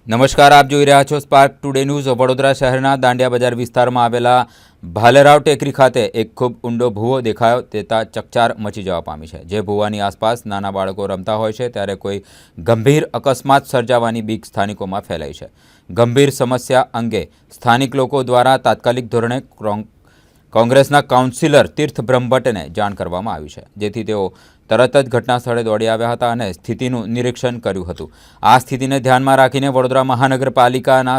નમસ્કાર, આપ જોઈ રહ્યા છો સ્પાર્ક ટુડે ન્યૂઝ। વડોદરા શહેરના દાંડિયા બજાર વિસ્તારમાં આવેલા ભાલેરાવ ટેકરી ખાતે એક ખૂબ ઊંડો ભૂવો દેખાયો તેતા ચકચાર મચી જવા પામી છે। જે ભૂવાની આસપાસ નાના બાળકો રમતા હોય છે ત્યારે કોઈ ગંભીર અકસ્માત સર્જાવાની બીક સ્થાનિકોમાં ફેલાઈ છે। ગંભીર સમસ્યા અંગે સ્થાનિક લોકો દ્વારા તાત્કાલિક ધોરણે કોંગ્રેસના કાઉન્સિલર તીર્થ બ્રહ્મભટ્ટને જાણ કરવામાં આવી છે, જેથી તેઓ તરત જ ઘટના સ્થળે દોડી આવ્યા હતા અને સ્થિતિનું નિરીક્ષણ કર્યું હતું। આ સ્થિતિને ધ્યાનમાં રાખીને વડોદરા મહાનગરપાલિકાના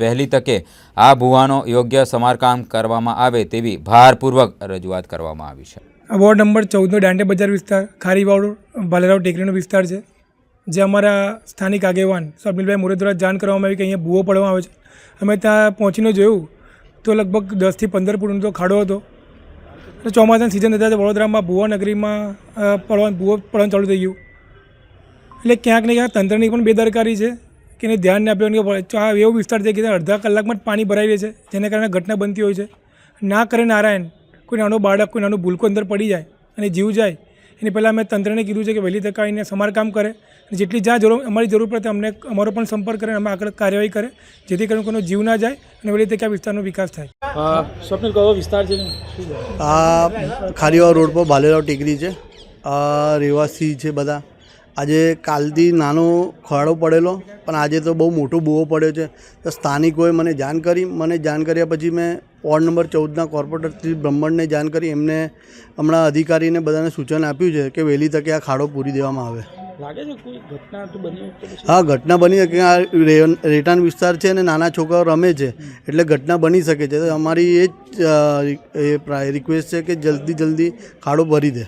વહેલી તકે આ ભૂવાનો યોગ્ય સમારકામ કરવામાં આવે તેવી ભારપૂર્વક રજૂઆત કરવામાં આવી છે। વોર્ડ નંબર 14નો દાંડિયા બજાર વિસ્તાર ખારીવાડ ભાલેરાવ ટેકરીનો વિસ્તાર છે, જે અમારા સ્થાનિક આગેવાન સ્વપ્નિલભાઈ મોરે દ્વારા જાણ કરવામાં આવી કે અહીંયા ભૂવો પડવામાં આવે છે। અમે ત્યાં પહોંચીને જોયું તો લગભગ 10 થી 15 ફૂટ ઊંડો ખાડો હતો। ચોમાસાની સિઝન થતાં વડોદરામાં ભૂવા નગરીમાં ભૂવો પડવાનું ચાલુ થઈ ગયું, એટલે ક્યાંક ને ક્યાંક તંત્રની પણ બેદરકારી છે કે એને ધ્યાન ન આપ્યું કે આ એવો વિસ્તાર છે કે અડધા કલાકમાં જ પાણી ભરાઈ રહે છે, જેને કારણે ઘટના બનતી હોય છે। ના કરે નારાયણ, કોઈ નાનો બાળક કોઈ નાનું ભૂલકો અંદર પડી જાય અને જીવ જાય એની પહેલાં અમે તંત્રને કીધું છે કે વહેલી તકે આવીને સમારકામ કરે, જેટલી જ્યાં અમારી જરૂર પડે અમને અમારો પણ સંપર્ક કરે, અમે આગળ કાર્યવાહી કરે, જેથી કરીને કોઈનો જીવ ના જાય અને વહેલી તકે આ વિસ્તારનો વિકાસ થાય। સ્વપ્નિલ, કયો વિસ્તાર છે? આ ખારીવાડ રોડ પર ભાલેરાવ ટેકરી છે। રહેવાસી છે બધા। આજે કાલથી નાનો ખાડો પડેલો, પણ આજે તો બહુ મોટો ભૂવો પડ્યો છે। તો સ્થાનિકોએ મને જાણ કર્યા પછી મેં વોર્ડ નંબર 14ના કોર્પોરેટર શ્રી બ્રહ્મણને જાણ કરી, એમને હમણાં અધિકારીને બધાને સૂચન આપ્યું છે કે વહેલી તકે આ ખાડો પૂરી દેવામાં આવે। લાગે છે કોઈ ઘટના તો બની? હા, ઘટના બની શકે। આ રહેઠાણ વિસ્તાર છે અને નાના છોકરાઓ રમે છે, એટલે ઘટના બની શકે છે। તો અમારી એ જ રિક્વેસ્ટ છે કે જલ્દી ખાડો ભરી દે।